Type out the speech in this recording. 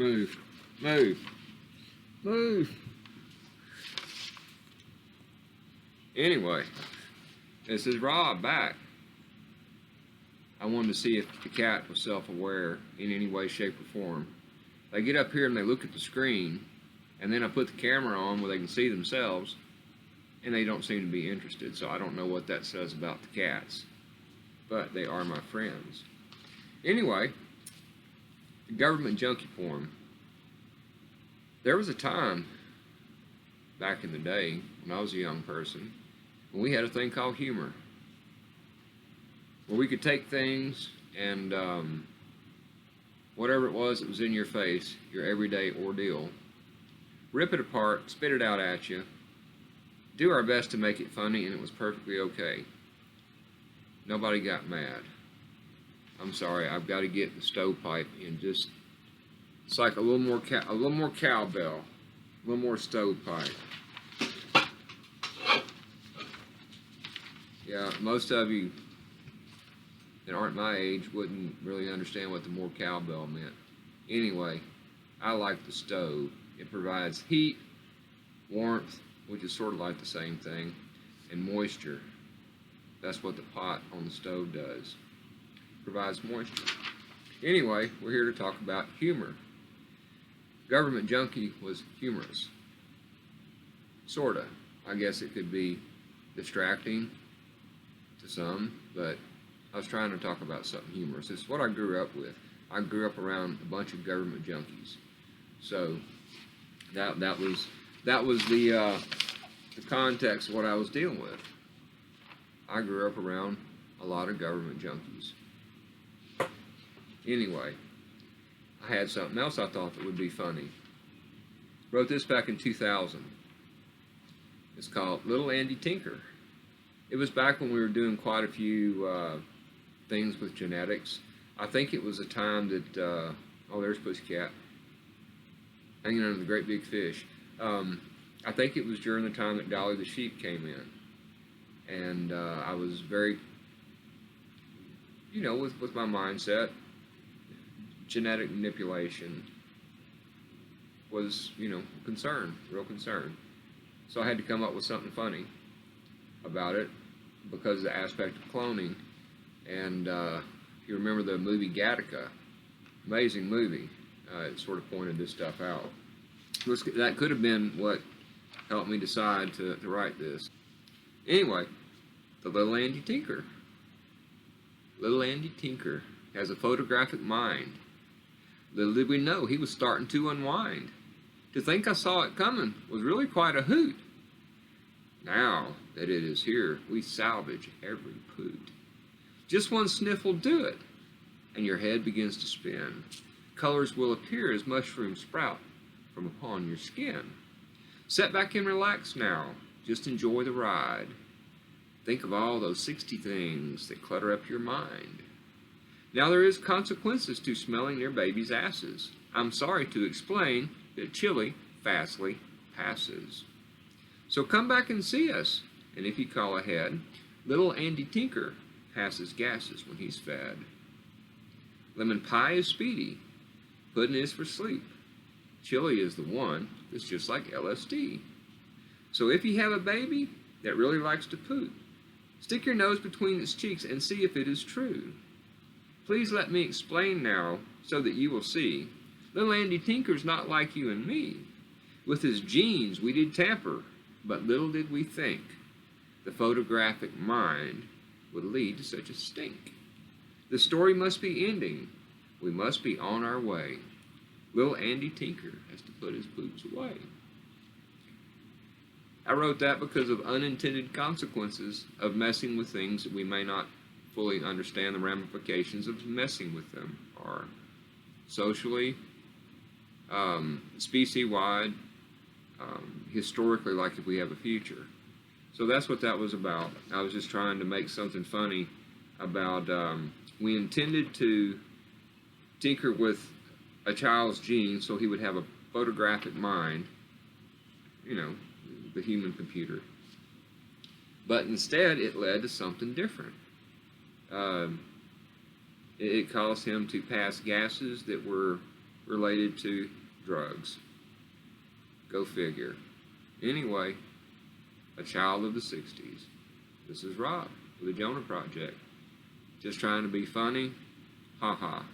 Move. Move. Move. Anyway, this is Rob back. I wanted to see if the cat was self-aware in any way, shape, or form. They get up here and they look at the screen, and then I put the camera on where they can see themselves, and they don't seem to be interested, so I don't know what that says about the cats. But they are my friends. Anyway, the government junkie form. There was a time back in the day when I was a young person when we had a thing called humor, where we could take things and whatever it was that was in your face, your everyday ordeal, rip it apart, spit it out at you, do our best to make it funny, and it was perfectly okay. Nobody got mad. I'm sorry, I've got to get the stovepipe and just, it's like a little more cowbell, a little more stovepipe. Yeah, most of you that aren't my age wouldn't really understand what the more cowbell meant. Anyway, I like the stove. It provides heat, warmth, which is sort of like the same thing, and moisture. That's what the pot on the stove does. Provides moisture. Anyway, we're here to talk about humor. Government junkie was humorous. Sorta. I guess it could be distracting to some, but I was trying to talk about something humorous. It's what I grew up with. I grew up around a bunch of government junkies. So that was the context of what I was dealing with. I grew up around a lot of government junkies. Anyway, I had something else I thought that would be funny. Wrote this back in 2000. It's called Little Andy Tinker. It was back when we were doing quite a few things with genetics. I think it was a time that, oh, there's Pussycat, hanging under the great big fish. I think it was during the time that Dolly the sheep came in. And I was very, you know, with my mindset, genetic manipulation was, you know, concern, real concern. So I had to come up with something funny about it because of the aspect of cloning. And if you remember the movie Gattaca, amazing movie, it sort of pointed this stuff out. That could have been what helped me decide to write this. Anyway, the Little Andy Tinker. Little Andy Tinker has a photographic mind. Little did we know he was starting to unwind. To think I saw it coming was really quite a hoot. Now that it is here, we salvage every poot. Just one sniff will do it, and your head begins to spin. Colors will appear as mushrooms sprout from upon your skin. Sit back and relax now. Just enjoy the ride. Think of all those 60 things that clutter up your mind. Now there is consequences to smelling their babies' asses. I'm sorry to explain that chili fastly passes. So come back and see us, and if you call ahead, Little Andy Tinker passes gases when he's fed. Lemon pie is speedy. Pudding is for sleep. Chili is the one that's just like LSD. So if you have a baby that really likes to poop, stick your nose between its cheeks and see if it is true. Please let me explain now so that you will see. Little Andy Tinker's not like you and me. With his genes we did tamper, but little did we think the photographic mind would lead to such a stink. The story must be ending. We must be on our way. Little Andy Tinker has to put his boots away. I wrote that because of unintended consequences of messing with things that we may not fully understand the ramifications of messing with them are socially, species-wide, historically, like if we have a future. So that's what that was about. I was just trying to make something funny about, we intended to tinker with a child's genes so he would have a photographic mind, you know, the human computer. But instead, it led to something different. It caused him to pass gases that were related to drugs. Go figure. Anyway, a child of the 60s. This is Rob with the Jonah Project. Just trying to be funny. Ha ha.